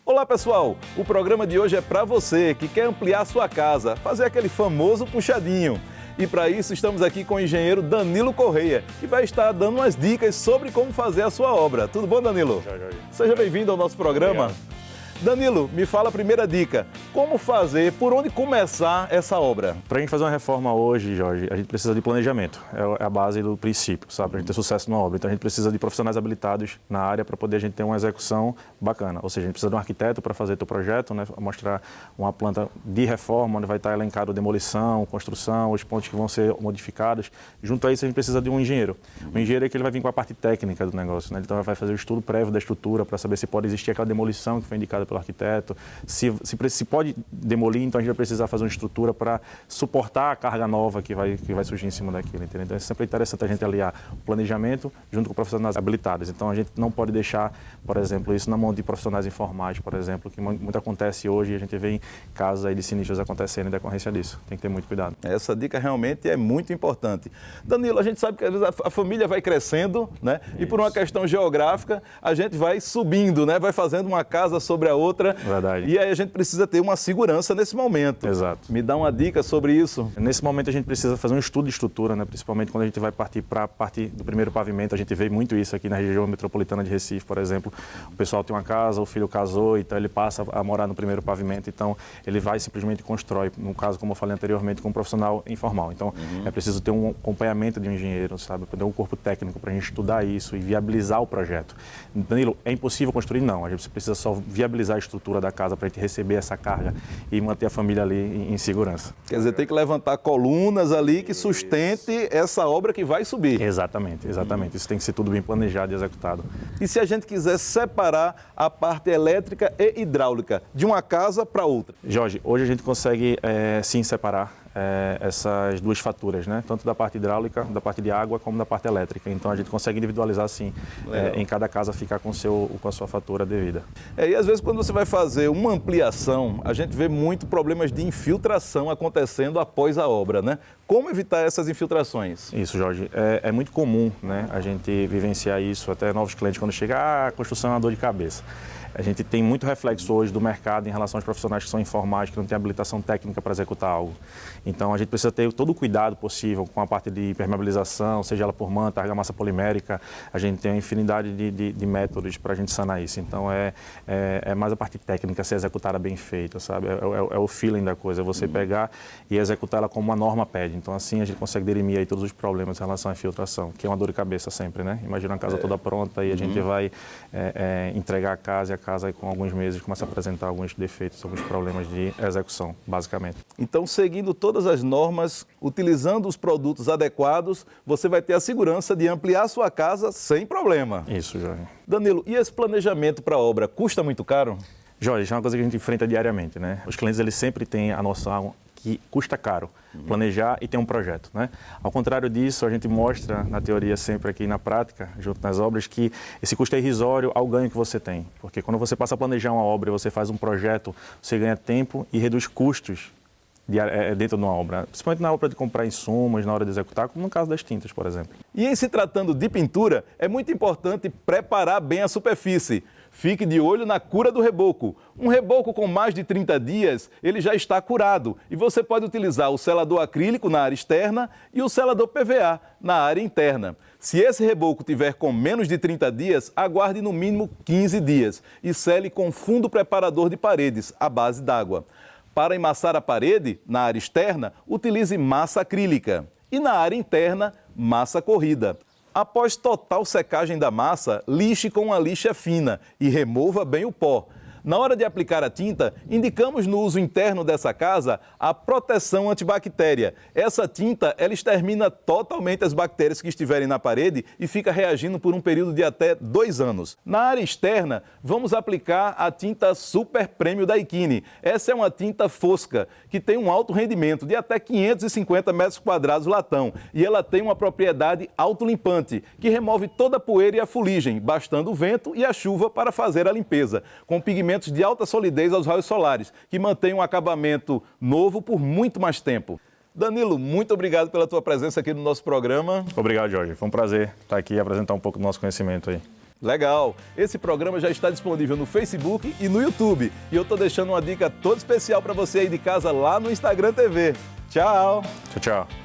Olá pessoal, o programa de hoje é para você que quer ampliar sua casa, fazer aquele famoso puxadinho. E para isso estamos aqui com o engenheiro Danilo Correia, que vai estar dando umas dicas sobre como fazer a sua obra. Tudo bom, Danilo? Seja bem-vindo ao nosso programa. Obrigado. Danilo, me fala a primeira dica. Como fazer, por onde começar essa obra? Para a gente fazer uma reforma hoje, Jorge, a gente precisa de planejamento. É a base do princípio, sabe? Para a gente ter sucesso numa obra. Então a gente precisa de profissionais habilitados na área para poder a gente ter uma execução bacana. Ou seja, a gente precisa de um arquiteto para fazer o projeto, né? Mostrar uma planta de reforma, onde vai estar elencado demolição, construção, os pontos que vão ser modificados. Junto a isso, a gente precisa de um engenheiro. O engenheiro é que ele vai vir com a parte técnica do negócio, né? Então ele vai fazer o estudo prévio da estrutura para saber se pode existir aquela demolição que foi indicada pelo arquiteto, se pode demolir, então a gente vai precisar fazer uma estrutura para suportar a carga nova que vai surgir em cima daquilo, entendeu? Então é sempre interessante a gente aliar o planejamento junto com profissionais habilitados. Então a gente não pode deixar, por exemplo, isso na mão de profissionais informais, por exemplo, que muito acontece hoje e a gente vê em casos aí de sinistros acontecendo em decorrência disso. Tem que ter muito cuidado. Essa dica realmente é muito importante. Danilo, a gente sabe que às vezes a família vai crescendo, né? E por uma questão geográfica, a gente vai subindo, né? Vai fazendo uma casa sobre a outra. Verdade. E aí a gente precisa ter uma segurança nesse momento. Exato. Me dá uma dica sobre isso. Nesse momento a gente precisa fazer um estudo de estrutura, né? Principalmente quando a gente vai partir para a parte do primeiro pavimento. A gente vê muito isso aqui na região metropolitana de Recife, por exemplo. O pessoal tem uma casa, o filho casou, então ele passa a morar no primeiro pavimento. Então ele vai simplesmente constrói, no caso, como eu falei anteriormente, com um profissional informal. Então é preciso ter um acompanhamento de um engenheiro, sabe? Ter um corpo técnico para a gente estudar isso e viabilizar o projeto. Danilo, é impossível construir? Não. A gente precisa só viabilizar a estrutura da casa para a gente receber essa carga e manter a família ali em segurança. Quer dizer, tem que levantar colunas ali que sustente essa obra que vai subir. Exatamente, exatamente. Isso tem que ser tudo bem planejado e executado. E se a gente quiser separar a parte elétrica e hidráulica de uma casa para outra? Jorge, hoje a gente consegue sim separar essas duas faturas, né? Tanto da parte hidráulica, da parte de água, como da parte elétrica. Então a gente consegue individualizar sim, em cada casa ficar com a sua fatura devida. E às vezes quando você vai fazer uma ampliação, a gente vê muito problemas de infiltração acontecendo após a obra, né? Como evitar essas infiltrações? Isso, Jorge. É muito comum, né, a gente vivenciar isso, até novos clientes quando chega, a construção é uma dor de cabeça. A gente tem muito reflexo hoje do mercado em relação aos profissionais que são informais, que não têm habilitação técnica para executar algo. Então, a gente precisa ter todo o cuidado possível com a parte de impermeabilização, seja ela por manta, argamassa polimérica. A gente tem uma infinidade de métodos para a gente sanar isso. Então, é mais a parte técnica ser executada bem feita, sabe? É o feeling da coisa, é você pegar e executar ela como a norma pede. Então, assim, a gente consegue dirimir aí todos os problemas em relação à infiltração, que é uma dor de cabeça sempre, né? Imagina a casa toda pronta e a gente vai entregar a casa e a casa aí com alguns meses começa a apresentar alguns defeitos, alguns problemas de execução, basicamente. Então, seguindo todas as normas, utilizando os produtos adequados, você vai ter a segurança de ampliar sua casa sem problema. Isso, Jorge. Danilo, e esse planejamento para a obra custa muito caro? Jorge, isso é uma coisa que a gente enfrenta diariamente, né? Os clientes, eles sempre têm a noção que custa caro planejar e ter um projeto, né? Ao contrário disso, a gente mostra na teoria sempre aqui na prática, junto nas obras, que esse custo é irrisório ao ganho que você tem. Porque quando você passa a planejar uma obra e você faz um projeto, você ganha tempo e reduz custos dentro de uma obra, principalmente na obra de comprar insumos, na hora de executar, como no caso das tintas, por exemplo. E em se tratando de pintura, é muito importante preparar bem a superfície. Fique de olho na cura do reboco. Um reboco com mais de 30 dias, ele já está curado e você pode utilizar o selador acrílico na área externa e o selador PVA na área interna. Se esse reboco tiver com menos de 30 dias, aguarde no mínimo 15 dias e sele com fundo preparador de paredes à base d'água. Para emassar a parede, na área externa, utilize massa acrílica e na área interna, massa corrida. Após total secagem da massa, lixe com uma lixa fina e remova bem o pó. Na hora de aplicar a tinta, indicamos no uso interno dessa casa a proteção antibactéria. Essa tinta, ela extermina totalmente as bactérias que estiverem na parede e fica reagindo por um período de até 2 anos. Na área externa, vamos aplicar a tinta Super Premium da Ikine. Essa é uma tinta fosca, que tem um alto rendimento de até 550 metros quadrados latão. E ela tem uma propriedade autolimpante, que remove toda a poeira e a fuligem, bastando o vento e a chuva para fazer a limpeza, com pigmentos de alta solidez aos raios solares, que mantém um acabamento novo por muito mais tempo. Danilo, muito obrigado pela tua presença aqui no nosso programa. Obrigado, Jorge. Foi um prazer estar aqui e apresentar um pouco do nosso conhecimento aí. Legal! Esse programa já está disponível no Facebook e no YouTube. E eu estou deixando uma dica toda especial para você aí de casa lá no Instagram TV. Tchau! Tchau, tchau.